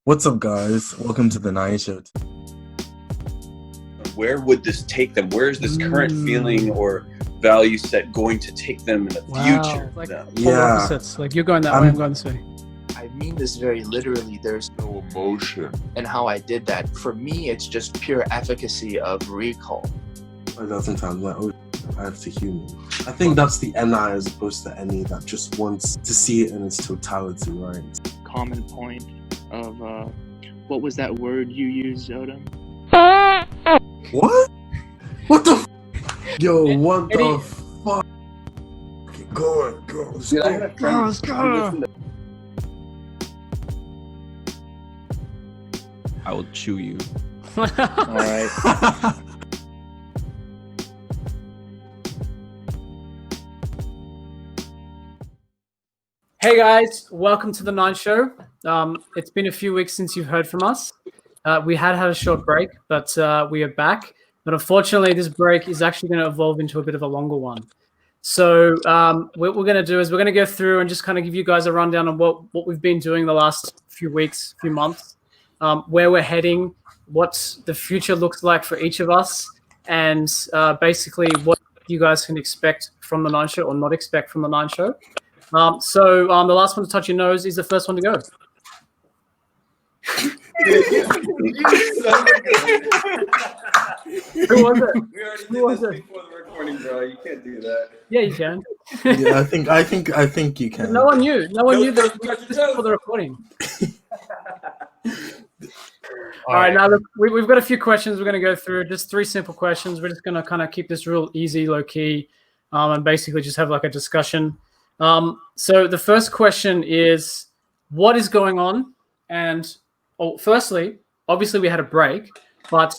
What's up, guys? Welcome to the NiNe Show. Where would this take them? Where is this current feeling or value set going to take them in the future? Like Yeah. polar opposites. Like you're going that way, I'm going this way. I mean this very literally. There's no emotion in how I did that. For me, it's just pure efficacy of recall. I got sometimes like, oh, I have to human. I think that's the NI as opposed to any that just wants to see it in its totality, right? Common point of what was that word you used, Odom? What? What the? Yo, what the fuck? Okay, go on, go. Let's go. I will chew you. All right. Hey guys, welcome to the NiNe Show. It's been a few weeks since you've heard from us. We had a short break, but we are back. But unfortunately, this break is actually going to evolve into a bit of a longer one. So what we're going to do is we're going to go through and just kind of give you guys a rundown on what we've been doing the last few weeks, few months, where we're heading, what the future looks like for each of us, and basically what you guys can expect from the NiNe Show or not expect from the NiNe Show. So the last one to touch your nose is the first one to go. Who was it? We already Who was did this it? before the recording, bro. You can't do that. Yeah, you can. Yeah, I think you can. No one knew. No one knew that touch this your before the recording. All right, now look, we've got a few questions we're going to go through. Just three simple questions. We're just going to kind of keep this real easy, low key, and basically just have like a discussion. So the first question is, what is going on? And firstly, obviously we had a break, but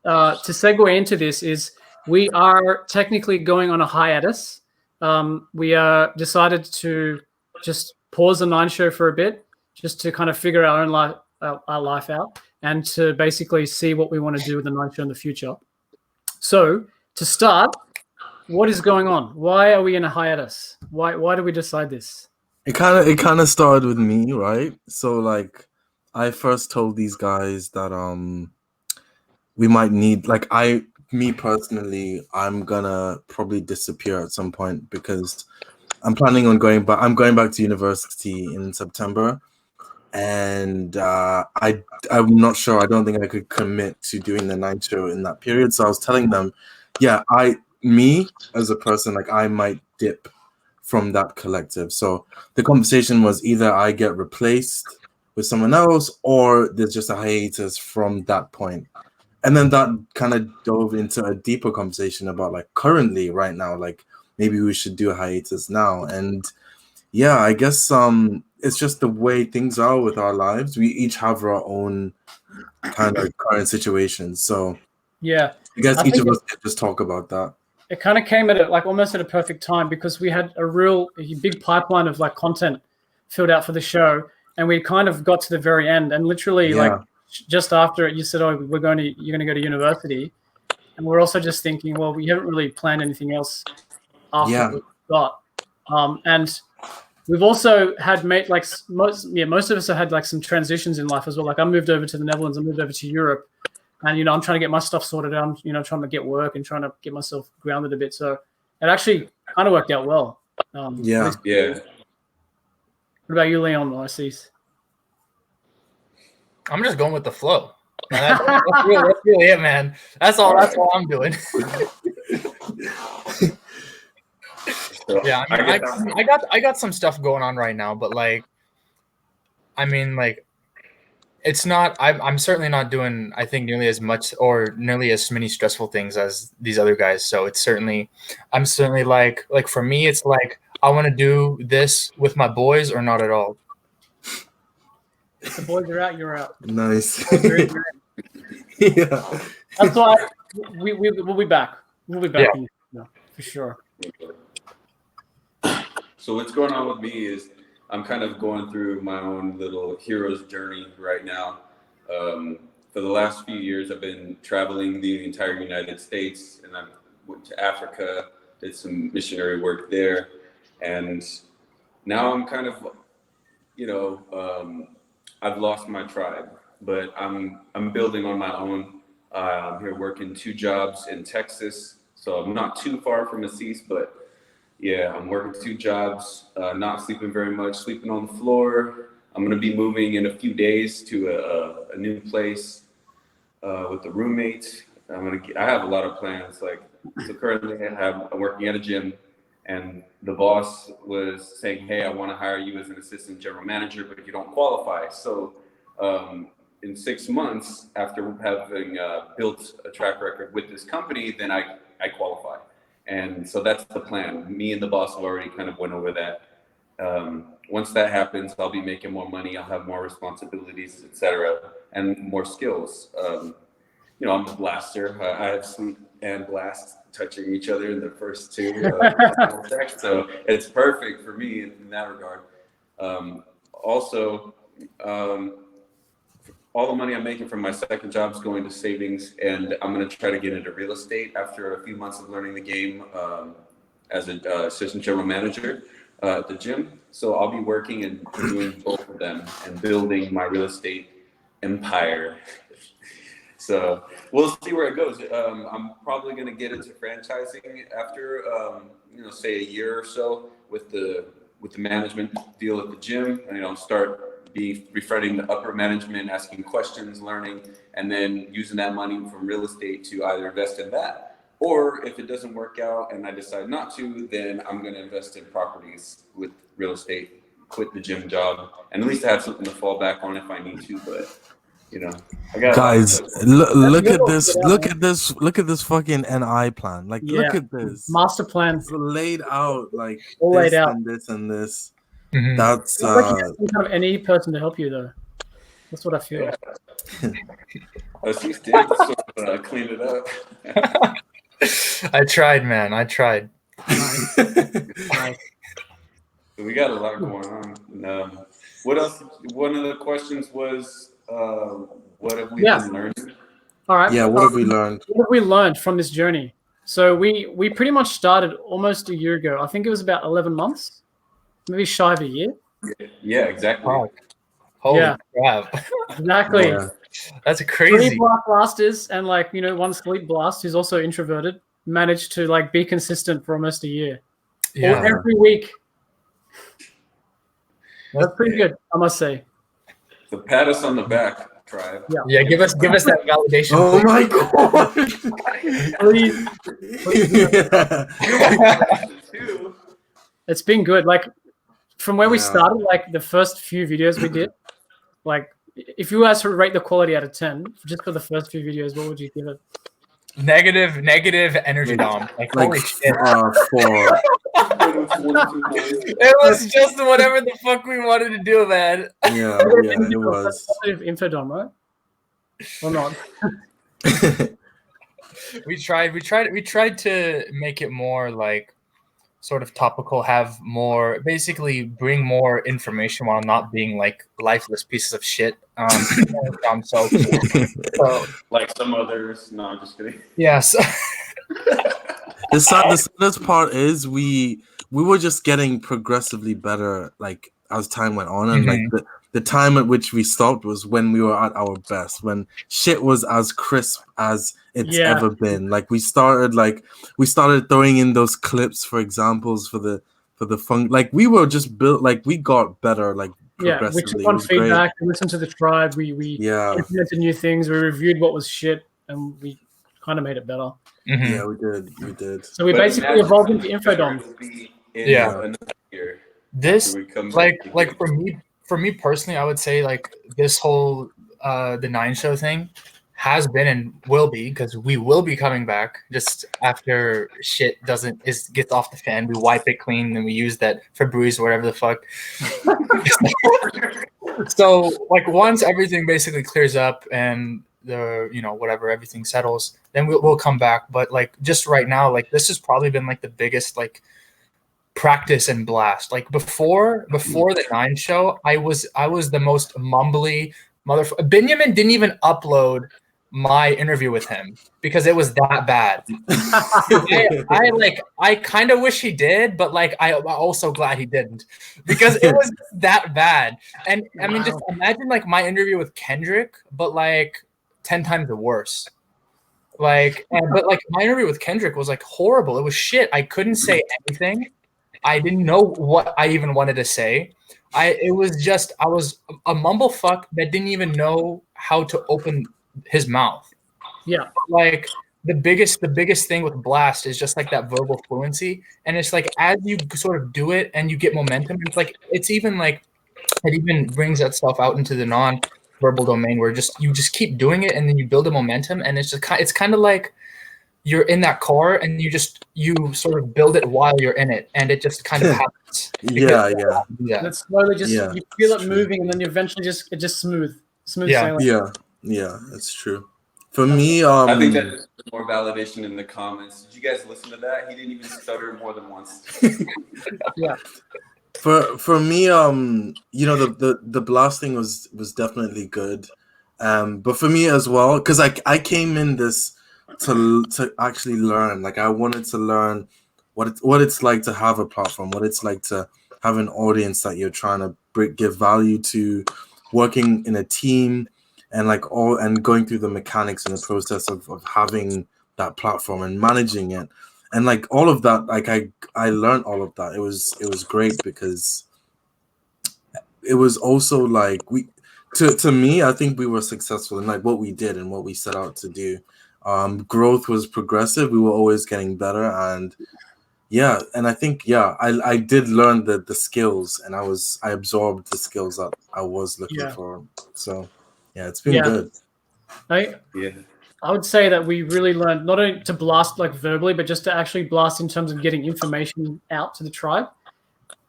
to segue into this is we are technically going on a hiatus. We decided to just pause the NiNe Show for a bit, just to kind of figure our own life out, and to basically see what we want to do with the NiNe Show in the future. So to start, what is going on? Why are we in a hiatus? Why did we decide this? It kind of started with me, right? So like, I first told these guys that we might need me personally, I'm gonna probably disappear at some point because I'm planning on going back. I'm going back to university in September, and I'm not sure. I don't think I could commit to doing the NiNe Show in that period. So I was telling them, yeah, me as a person, like I might dip from that collective. So the conversation was either I get replaced with someone else or there's just a hiatus from that point. And then that kind of dove into a deeper conversation about like currently right now, like maybe we should do a hiatus now. And yeah, I guess it's just the way things are with our lives. We each have our own kind of current situations. So Yeah, I guess I each think of us could just talk about that. it kind of came at almost at a perfect time because we had a big pipeline of like content filled out for the show, and we kind of got to the very end, and literally like just after it, you said, "Oh, you're going to go to university," and we're also just thinking, well, we haven't really planned anything else after we got, and we've also had most of us have had like some transitions in life as well. Like I moved over to the Netherlands, I moved over to Europe. And, I'm trying to get my stuff sorted out. I'm, trying to get work and trying to get myself grounded a bit. So it actually kind of worked out well. Yeah. What about you, Leon? I'm just going with the flow. That's really it, man. That's all I'm doing. Yeah, I got some stuff going on right now, but it's not. I'm certainly not doing, I think, nearly as much or nearly as many stressful things as these other guys. So I'm certainly like for me, it's like I want to do this with my boys or not at all. If the boys are out, you're out. Nice. Yeah. That's why we'll be back. We'll be back for sure. So what's going on with me is I'm kind of going through my own little hero's journey right now. For the last few years, I've been traveling the entire United States, and I went to Africa, did some missionary work there, and now I'm kind of, I've lost my tribe, but I'm building on my own. I'm here working 2 jobs in Texas, so I'm not too far from Assis, but yeah, I'm working 2 jobs, not sleeping very much, sleeping on the floor. I'm gonna be moving in a few days to a new place with a roommate. I have a lot of plans. Like, so currently I'm working at a gym, and the boss was saying, "Hey, I want to hire you as an assistant general manager, but you don't qualify." So in 6 months after having built a track record with this company, then I qualify. And so that's the plan. Me and the boss have already kind of went over that. Once that happens, I'll be making more money. I'll have more responsibilities, etc., and more skills. I'm a blaster. I have sleep and blast touching each other in the first 2 so it's perfect for me in that regard. Also, all the money I'm making from my second job is going to savings, and I'm going to try to get into real estate after a few months of learning the game as an assistant general manager at the gym. So I'll be working and doing both of them and building my real estate empire. So we'll see where it goes. I'm probably going to get into franchising after, say a year or so with the management deal at the gym. Start befriending the upper management, asking questions, learning, and then using that money from real estate to either invest in that, or if it doesn't work out and I decide not to, then I'm going to invest in properties with real estate, quit the gym job, and at least I have something to fall back on if I need to. But I got guys, look at this. Look at this fucking NI plan. Like, look at this master plan. It's laid out like all this laid out. and this and this. Mhm. That's like you have some kind of any person to help you though. That's what I feel. Assis did sort of clean it up. I tried, man. I tried. Nice. We got a lot going on. What else? One of the questions was, what have we been learning? All right. Yeah, what have we learned? What have we learned from this journey? So we pretty much started almost a year ago. I think it was about 11 months, maybe shy of a year. Yeah, exactly. Oh. Holy crap. Exactly. Yeah. That's crazy. 3 blasters and 1 sleep blast who's also introverted managed to be consistent for almost a year. Yeah. Or every week. That's pretty good, I must say. So pat us on the back, tribe. Yeah, give us that validation. Oh my god! Please. Yeah. It's been good. From where we started, the first few videos we did, if you guys to rate the quality out of 10, just for the first few videos, what would you give it? Negative energy dom. Holy shit. 4. It was just whatever the fuck we wanted to do, man. Yeah, it was. Positive infodom, right? Or not? We tried to make it more sort of topical, have more, basically bring more information while not being lifeless pieces of shit. So like some others. No, I'm just kidding. Yes. The saddest part is we were just getting progressively better as time went on, and the time at which we stopped was when we were at our best, when shit was as crisp as it's ever been. We started throwing in those clips for examples for the fun. We were just built, we got better progressively. We took on feedback, we listened to the tribe, we implemented new things, we reviewed what was shit, and we kind of made it better. Mm-hmm. Yeah, we did. So we basically evolved into infodom. This for me personally, I would say this whole the NiNe show thing has been and will be, because we will be coming back just after shit gets off the fan. We wipe it clean and we use that Febreze or whatever the fuck. So once everything basically clears up and the whatever, everything settles, then we'll come back. But just right now, this has probably been the biggest practice and blast. Before the NiNe show, I was the most mumbly motherfucker. Benjamin didn't even upload my interview with him because it was that bad. I kind of wish he did, but like I'm also glad he didn't because it was that bad. And I mean, just imagine like my interview with Kendrick, but like 10 times worse. Like, but like my interview with Kendrick was like horrible. It was shit. I couldn't say anything. I didn't know what I even wanted to say. I was a mumble fuck that didn't even know how to open his mouth. Yeah. Like the biggest thing with Blast is just like that verbal fluency. And it's like as you sort of do it and you get momentum, it even brings that stuff out into the non-verbal domain where you just keep doing it and then you build a momentum, and it's kind of like you're in that car and you sort of build it while you're in it, and it just kind of happens. Yeah. And it's slowly just you feel it true. moving, and then you eventually it just smooth sailing. Yeah, that's true. For me, I think that's more validation in the comments. Did you guys listen to that? He didn't even stutter more than once. Yeah. For me, the Blast thing was definitely good, but for me as well, because I came in this to actually learn. Like I wanted to learn what it's like to have a platform, what it's like to have an audience that you're trying to give value to, working in a team, and and going through the mechanics and the process of having that platform and managing it. And like all of that, like I learned all of that. It was great because it was also like to me, I think we were successful in like what we did and what we set out to do. Growth was progressive. We were always getting better, and I think I did learn the skills, and I absorbed the skills that I was looking for. So it's been good. I would say that we really learned not only to blast like verbally, but just to actually blast in terms of getting information out to the tribe,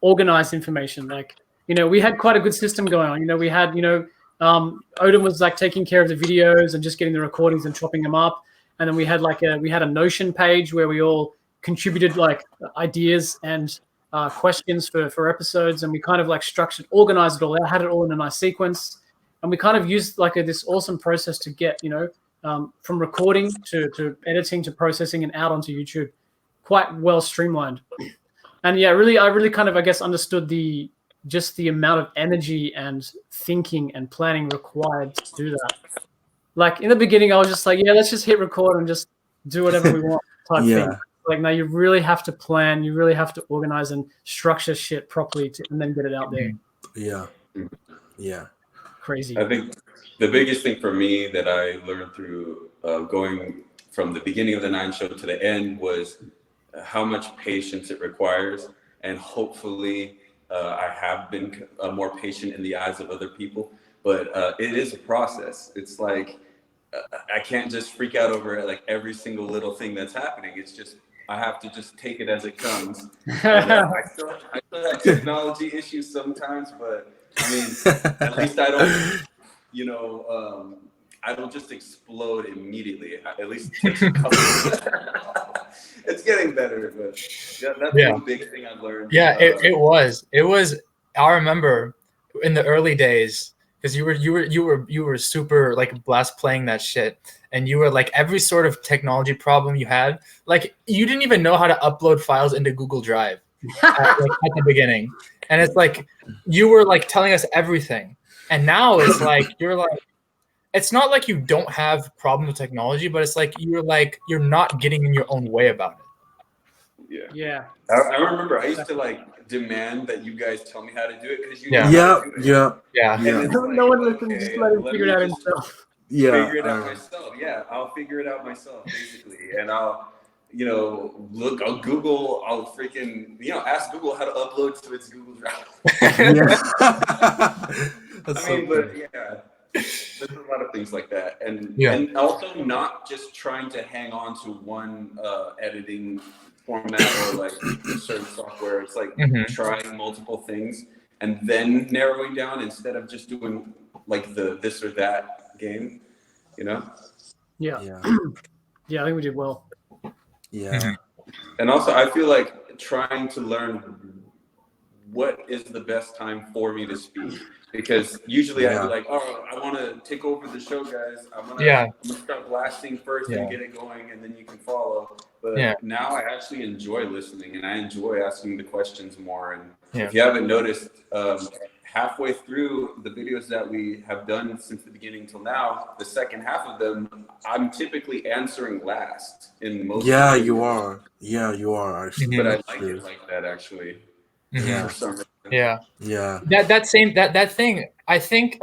organized information. Like, we had quite a good system going on. We had, Odin was like taking care of the videos and just getting the recordings and chopping them up. And then we had a Notion page where we all contributed like ideas and questions for episodes. And we kind of like organized it all out, had it all in a nice sequence. And we kind of used like this awesome process to get, from recording to editing to processing and out onto YouTube, quite well streamlined. And I really kind of, I guess, understood the amount of energy and thinking and planning required to do that. Like in the beginning, I was just like, let's just hit record and just do whatever we want type thing. Like, no, you really have to plan, you really have to organize and structure shit properly and then get it out there. Yeah. Crazy. I think the biggest thing for me that I learned through going from the beginning of the NiNe show to the end was how much patience it requires. And hopefully I have been more patient in the eyes of other people, but it is a process. It's like, I can't just freak out over like every single little thing that's happening. It's just, I have to just take it as it comes. And, I still have technology issues sometimes, but I mean, at least I don't, I don't just explode immediately. At least it takes a couple. It's getting better, but that's one big thing I've learned. Yeah, it was. I remember in the early days, because you were super like Blast playing that shit, and you were like every sort of technology problem you had, like you didn't even know how to upload files into Google Drive at the beginning, and it's like you were like telling us everything, and now it's like you're like, it's not like you don't have problem with technology, but it's like you're not getting in your own way about it. I remember I used to like demand that you guys tell me how to do it because you no one can just let him figure it out himself. Figure it out myself. I'll figure it out myself basically, and I'll I'll Google, I'll freaking ask Google how to upload to its Google Drive. There's a lot of things like that, and also not just trying to hang on to one editing format or like certain software. It's like trying multiple things and then narrowing down instead of just doing like the this or that game. I think we did well. And also I feel like trying to learn what is the best time for me to speak, Because usually I'd be Yeah. like, oh, I want to take over the show, guys. I'm gonna start blasting first and get it going, and then you can follow. But now I actually enjoy listening, and I enjoy asking the questions more. And if you haven't noticed, halfway through the videos that we have done since the beginning till now, the second half of them, I'm typically answering last in most. Yeah, you are. Yeah, you are actually. But I like it like that actually. Yeah. For some reason. Yeah. Yeah. That thing. I think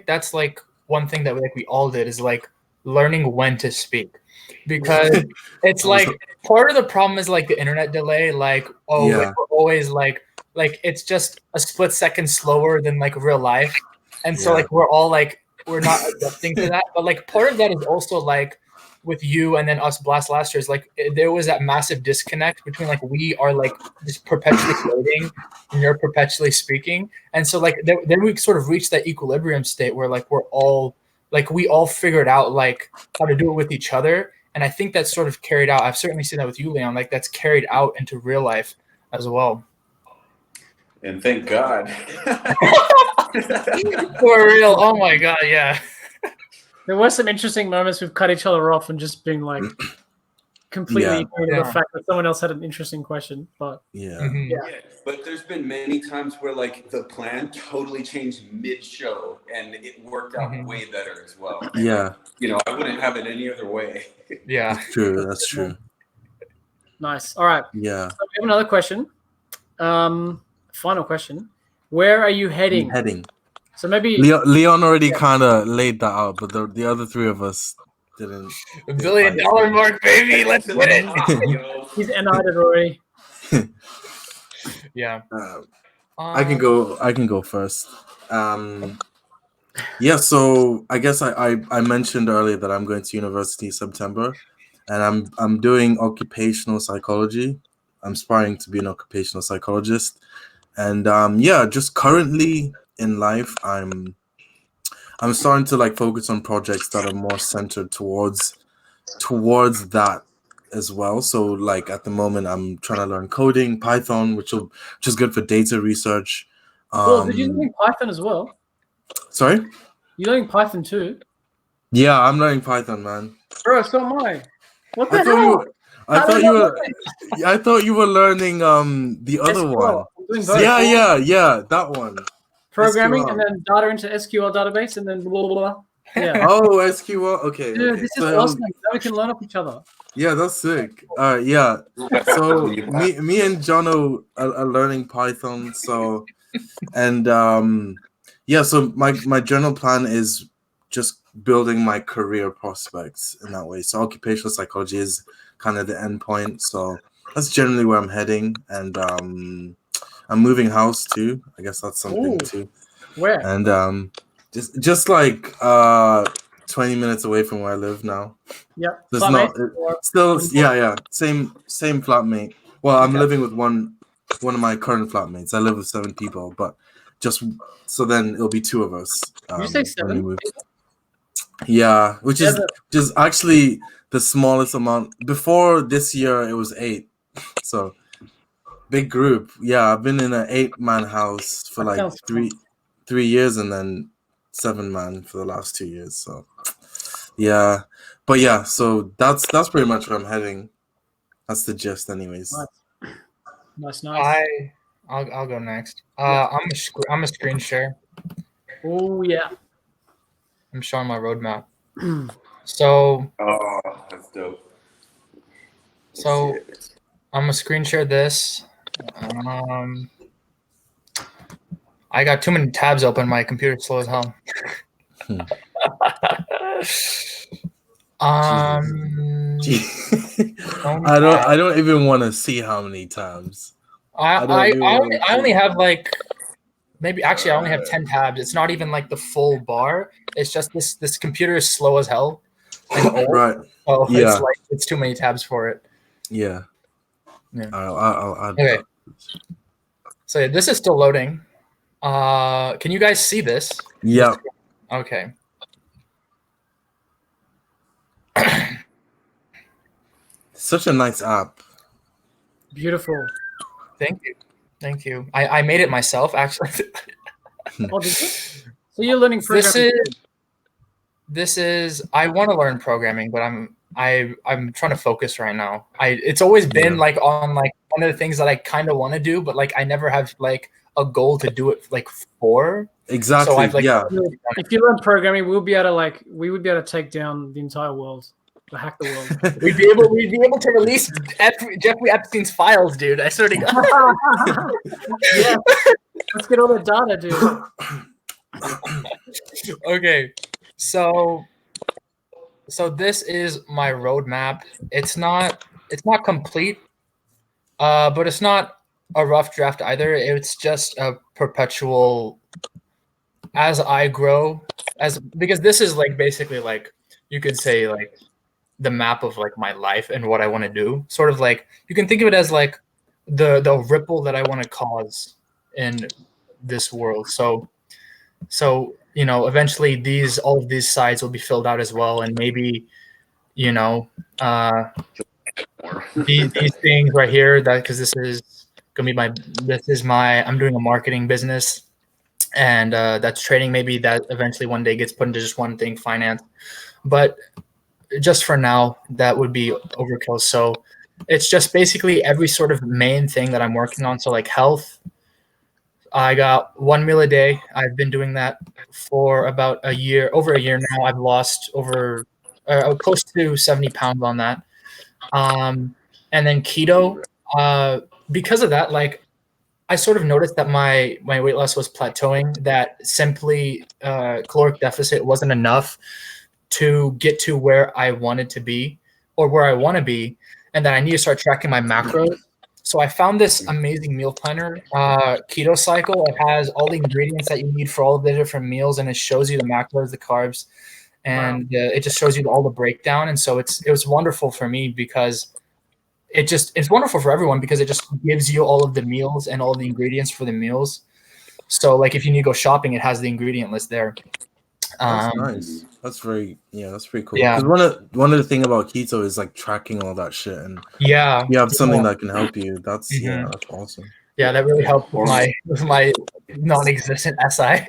that's like one thing that we all did is like learning when to speak, because it's like part of the problem is like the internet delay. Like we're always like it's just a split second slower than like real life, and so like we're all like we're not adjusting to that. But like part of that is also like with you and then us blast last year is like there was that massive disconnect between like we are like just perpetually waiting and you're perpetually speaking, and so like then we sort of reached that equilibrium state where like we're all like we all figured out like how to do it with each other, and I think that's sort of carried out. I've certainly seen that with you, Leon. Like that's carried out into real life as well. And thank God. For real. Oh my God. Yeah. There were some interesting moments we've cut each other off and just been like completely ignoring the fact that someone else had an interesting question. But but there's been many times where like the plan totally changed mid-show and it worked out way better as well. Yeah. You know, I wouldn't have it any other way. Yeah. That's true. That's true. Nice. All right. Yeah. So we have another question. Final question. Where are you heading? So maybe Leon already kind of laid that out, but the other three of us didn't. $1 billion mark, baby. Let's get it. He's NI'd already. Yeah. I can go first. Yeah. So I guess I mentioned earlier that I'm going to university in September, and I'm doing occupational psychology. I'm aspiring to be an occupational psychologist, and just currently in life, I'm starting to like focus on projects that are more centered towards that as well. So like at the moment, I'm trying to learn coding, Python, which is good for data research. Cool. Did you learn Python as well? Sorry? You learning Python too? Yeah, I'm learning Python, man. Bro, so am I. What the hell? I thought you were learning the other one. Yeah, that one. Programming SQL. and then data into SQL database and then blah blah blah. Yeah. Oh, SQL. Okay. Dude, okay. this is awesome. Now we can learn off each other. Yeah, that's sick. Yeah. So me and Jono are learning Python. So, and so my general plan is just building my career prospects in that way. So occupational psychology is kind of the end point. So that's generally where I'm heading, and I'm moving house too. I guess that's something too. Where? And just like 20 minutes away from where I live now. Yeah. There's not still same flatmate. Well, I'm living with one of my current flatmates. I live with 7 people, but just so then it'll be 2 of us. You say 7? Yeah, which is just actually the smallest amount. Before this year, it was 8. So big group. Yeah, I've been in an 8-man house for like 3 years, and then 7-man for the last 2 years. So yeah, but yeah, so that's pretty much where I'm heading. That's the gist, anyways. Nice. I'll go next. I'm a screen share. Oh yeah. I'm showing my roadmap. So. Oh, that's dope. So I'm gonna screen share this. I got too many tabs open. My computer's slow as hell. I don't even want to see how many tabs. I only have like maybe actually I only have 10 tabs. It's not even like the full bar. It's just this computer is slow as hell. Right. Oh yeah. It's too many tabs for it. Yeah. I'll okay. So yeah, this is still loading. Can you guys see this? Yeah. Okay. Such a nice app. Beautiful. Thank you. I made it myself, actually. Oh, did you? So you're learning programming. This is I want to learn programming, but I'm trying to focus right now. It's always been like on like one of the things that I kind of want to do, but like I never have like a goal to do it like for. Exactly. So I've like if you learn programming, we would be able to take down the entire world, to hack the world. we'd be able to release Jeffrey Epstein's files, dude. I swear to God. Yeah, let's get all the data, dude. Okay, so this is my roadmap. It's not complete, but it's not a rough draft either. It's just a perpetual as I grow, because this is like basically like you could say like the map of like my life and what I want to do. Sort of like you can think of it as like the ripple that I want to cause in this world. So you know, eventually all of these sides will be filled out as well, and maybe you know these things right here, that because this is gonna be I'm doing a marketing business, and that's trading. Maybe that eventually one day gets put into just one thing, finance, but just for now that would be overkill. So it's just basically every sort of main thing that I'm working on. So like health, I got 1 meal a day. I've been doing that for about over a year now. I've lost over close to 70 pounds on that. And then keto, because of that, like I sort of noticed that my weight loss was plateauing, that simply caloric deficit wasn't enough to get to where I wanted to be or where I want to be, and that I need to start tracking my macros. So I found this amazing meal planner, Keto Cycle. It has all the ingredients that you need for all of the different meals, and it shows you the macros, the carbs, and it just shows you all the breakdown. And so it was wonderful for me because it's wonderful for everyone because it just gives you all of the meals and all the ingredients for the meals. So like if you need to go shopping, it has the ingredient list there. That's nice. That's pretty cool. Yeah. Because one of the thing about keto is like tracking all that shit, and you have something that can help you. That's that's awesome. Yeah, that really helped with my non-existent SI.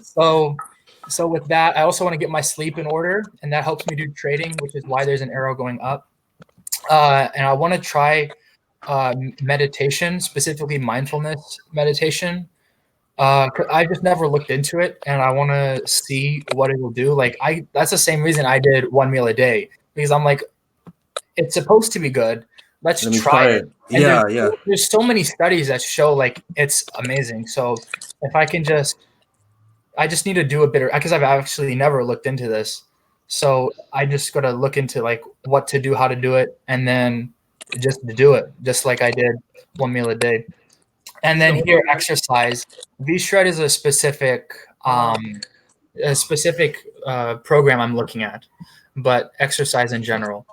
So with that, I also want to get my sleep in order, and that helps me do trading, which is why there's an arrow going up. And I want to try meditation, specifically mindfulness meditation. I just never looked into it, and I want to see what it will do. Like that's the same reason I did 1 meal a day, because I'm like, it's supposed to be good. Let me try it. And there's so many studies that show like it's amazing. So if I can I just need to do a bit, because I've actually never looked into this. So I just got to look into like what to do, how to do it, and then just to do it, just like I did 1 meal a day. And then here, exercise. V-Shred is a specific program I'm looking at, but exercise in general.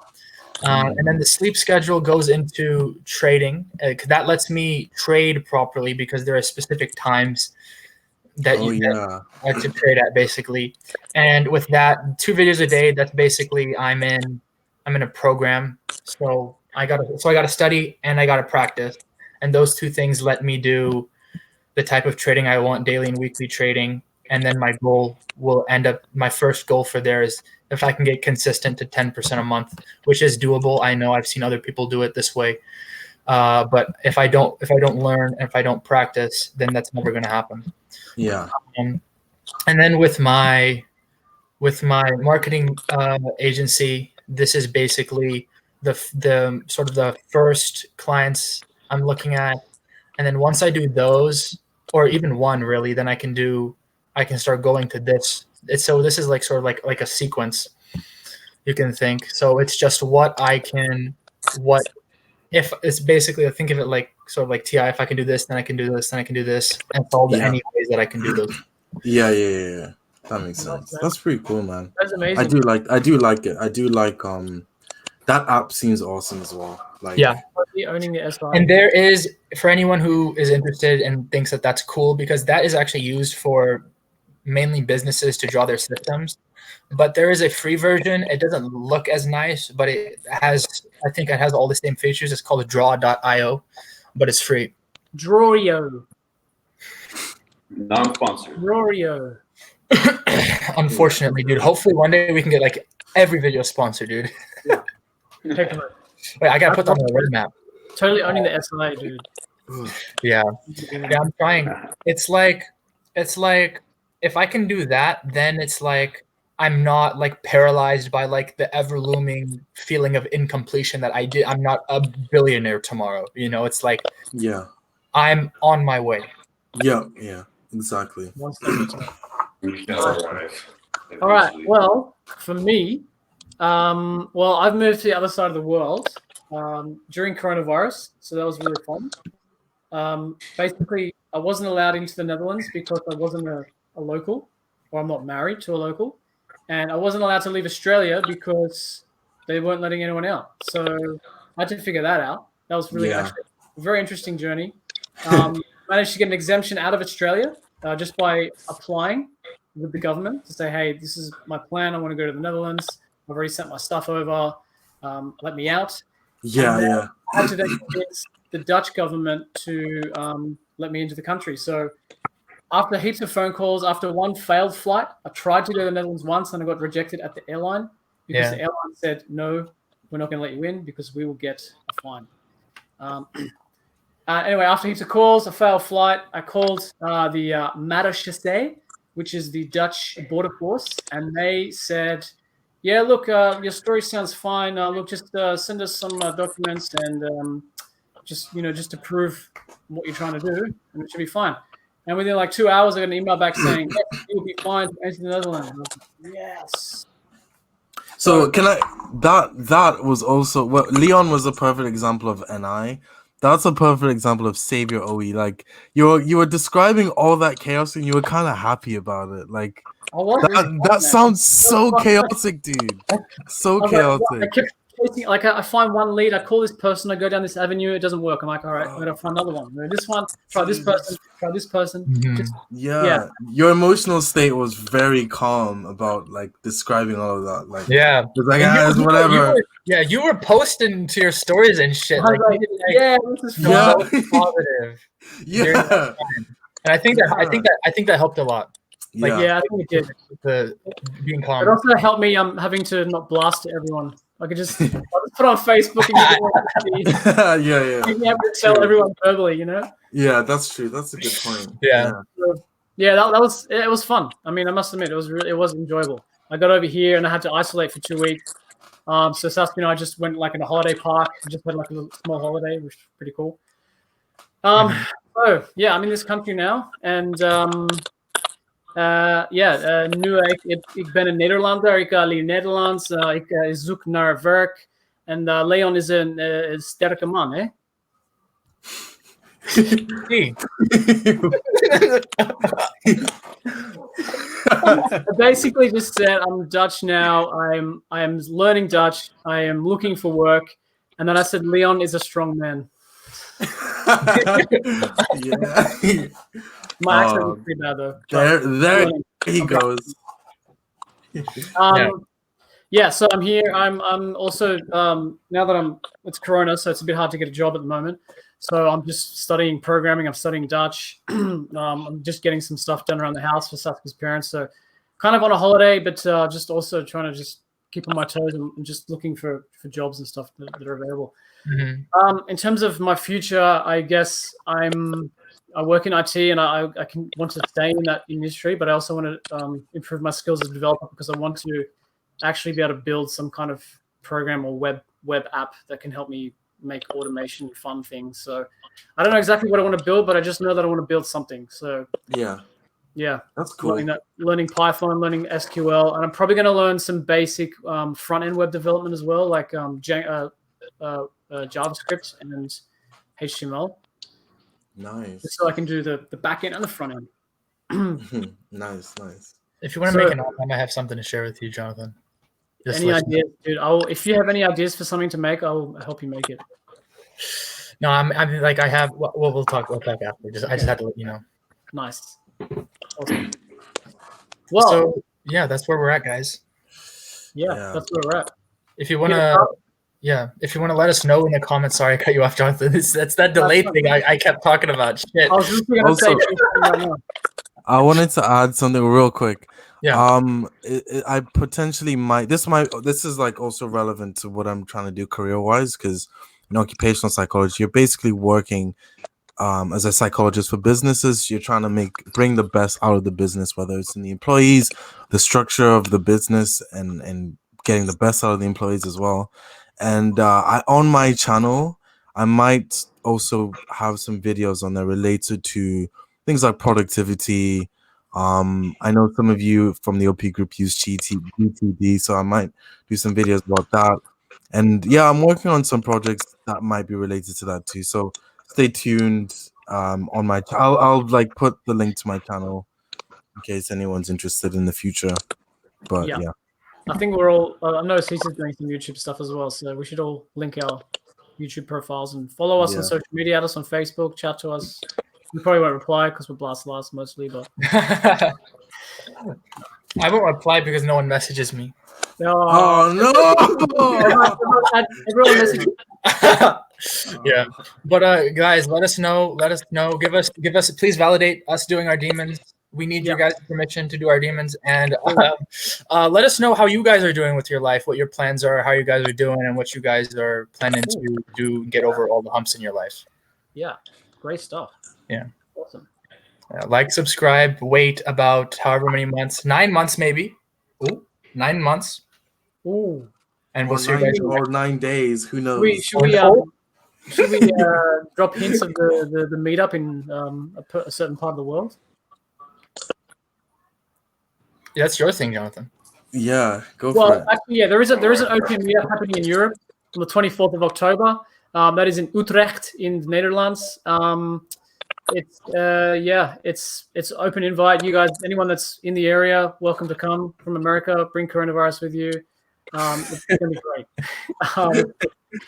And then the sleep schedule goes into trading. That lets me trade properly because there are specific times that you like to trade at, basically. And with that, 2 videos a day, that's basically I'm in a program. So I gotta study and I gotta practice. And those 2 things let me do the type of trading I want, daily and weekly trading. And then my goal will end up, my first goal for there is if I can get consistent to 10% a month, which is doable. I know I've seen other people do it this way. But if I don't learn, and if I don't practice, then that's never going to happen. Yeah. And then with my marketing agency, this is basically the sort of the first clients I'm looking at. And then once I do those, or even one really, then I can start going to this. This is like sort of like a sequence, you can think. So it's just if it's basically, I think of it like sort of like TI, if I can do this, then I can do this, then I can do this, and it's all the any ways that I can do those. Yeah. That makes sense. That's pretty cool, man. That's amazing. I do like it. I do like that app seems awesome as well. Like owning the SI. And there is, for anyone who is interested and thinks that that's cool, because that is actually used for mainly businesses to draw their systems. But there is a free version. It doesn't look as nice, but I think it has all the same features. It's called draw.io, but it's free. Drawio. Non-sponsored. Rorio. Unfortunately, dude. Hopefully one day we can get like every video sponsored, dude. Yeah. Wait, I gotta put that on the roadmap. Totally owning the SLA, dude. Yeah, I'm trying. It's like if I can do that, then it's like I'm not like paralyzed by like the ever looming feeling of incompletion that I'm not a billionaire tomorrow. You know, it's like I'm on my way. Yeah, exactly. One step at a time. We shall arrive. All right. Well, for me, I've moved to the other side of the world during coronavirus, so that was really fun. Basically, I wasn't allowed into the Netherlands because I wasn't a local, or I'm not married to a local, and I wasn't allowed to leave Australia because they weren't letting anyone out. So I had to figure that out. That was really actually a very interesting journey. Managed to get an exemption out of Australia just by applying with the government to say, hey, this is my plan. I want to go to the Netherlands. I've already sent my stuff over. Let me out. I had to then convince the Dutch government to let me into the country. So after heaps of phone calls, after one failed flight, I tried to go to the Netherlands once and I got rejected at the airline because the airline said, no, we're not going to let you in because we will get a fine. Anyway, after heaps of calls, a failed flight, I called the Marechaussee, which is the Dutch border force, and they said, yeah, look, your story sounds fine. Look, just send us some documents and just to prove what you're trying to do, and it should be fine. And within like 2 hours, I got an email back saying, yes, you'll be fine to enter the Netherlands. Like, yes. So that was also, Leon was a perfect example of NI. That's a perfect example of Savior OE. Like you were describing all that chaos and you were kind of happy about it. Like that sounds so chaotic, dude. So chaotic. I kept chasing, like I find one lead, I call this person, I go down this avenue, it doesn't work. I'm like, all right, I'm gonna find another one. This one, try this person, try this person. Mm-hmm. Your emotional state was very calm about like describing all of that. Like whatever. You were posting to your stories and shit. Like, this is positive. Yeah. And I think that helped a lot. Like, I think it did. The being calm. It also helped me having to not blast to everyone. I could just put on Facebook and being able to tell everyone verbally, you know? Yeah, that's true. That's a good point. It was fun. I mean, I must admit, it was enjoyable. I got over here and I had to isolate for 2 weeks. So Saskia and I just went like in a holiday park, just had like a little small holiday, which was pretty cool. So yeah, I'm in this country now, and nu ik ben een Nederlander. Ik leer Nederlands. Ik zoek naar werk. En Leon is een sterke man, hè? I basically just said I'm Dutch now. I am learning Dutch. I am looking for work, and then I said Leon is a strong man. My accent is pretty bad though. There he goes. So I'm here. I'm also now that it's Corona, so it's a bit hard to get a job at the moment. So I'm just studying programming. I'm studying Dutch. I'm just getting some stuff done around the house for Saskia's parents. So kind of on a holiday, but just also trying to just keep on my toes and just looking for jobs and stuff that are available. Mm-hmm. In terms of my future, I guess I work in IT and I want to stay in that industry, but I also want to improve my skills as a developer because I want to actually be able to build some kind of program or web app that can help me make automation fun things. So I don't know exactly what I want to build, but I just know that I want to build something. So yeah, that's cool. Learning Python, learning SQL, and I'm probably going to learn some basic front-end web development as well, like JavaScript and HTML. Nice. So I can do the back end and the front end. Nice. If you want to make an app, I might have something to share with you, Jonathan. Any ideas, dude? If you have any ideas for something to make, I'll help you make it. No, I'm like I have. We'll talk after. I just had to let you know. Nice. Awesome. Well, so yeah, that's where we're at, guys. Yeah, that's where we're at. If you want to let us know in the comments. Sorry, I cut you off, Jonathan. That's that delay thing I kept talking about. Shit. I was just going to say right now. I wanted to add something real quick. Yeah. I potentially might. This is like also relevant to what I'm trying to do career wise, because in occupational psychology, you're basically working as a psychologist for businesses. You're trying to bring the best out of the business, whether it's in the employees, the structure of the business, and getting the best out of the employees as well. And on my channel, I might also have some videos on there related to things like productivity. I know some of you from the OP group use GTD, so I might do some videos about that. And yeah, I'm working on some projects that might be related to that too. So stay tuned on my I'll like put the link to my channel in case anyone's interested in the future. But yeah. I think we're all. I know Caesar's doing some YouTube stuff as well, so we should all link our YouTube profiles and follow us on social media. Add us on Facebook, chat to us. We probably won't reply because we're blast mostly, but I won't reply because no one messages me. Oh no! Everyone messages. Yeah, but guys, let us know. Give us. Please validate us doing our demons. We need your guys' permission to do our demons, and let us know how you guys are doing with your life, what your plans are, how you guys are doing, and what you guys are planning to do, get over all the humps in your life. Yeah, great stuff. Yeah, awesome. Like, subscribe. Wait about however many months, 9 months maybe. Ooh, 9 months. Ooh, and we'll see you guys. Or 9 days. Who knows? Should we drop hints of the meetup in a certain part of the world? Yeah, that's your thing, Jonathan. Yeah, go for it. Well, actually, yeah, there is an open meetup happening in Europe on the 24th of October. That is in Utrecht in the Netherlands. It's open invite. You guys, anyone that's in the area, welcome to come from America. Bring coronavirus with you. It's gonna be great.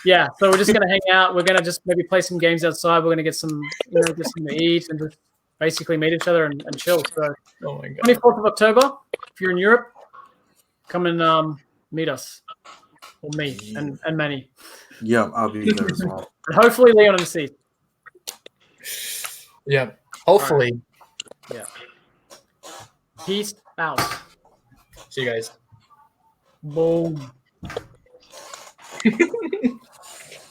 Yeah, so we're just gonna hang out. We're gonna just maybe play some games outside. We're gonna get some, get something to eat and just basically meet each other and chill. So, oh my God. 24th of October. If you're in Europe, come and meet us, or me and Manny. Yeah, I'll be there as well. And hopefully, Leon and Steve. Yeah, hopefully. Right. Yeah. Peace out. See you guys. Boom.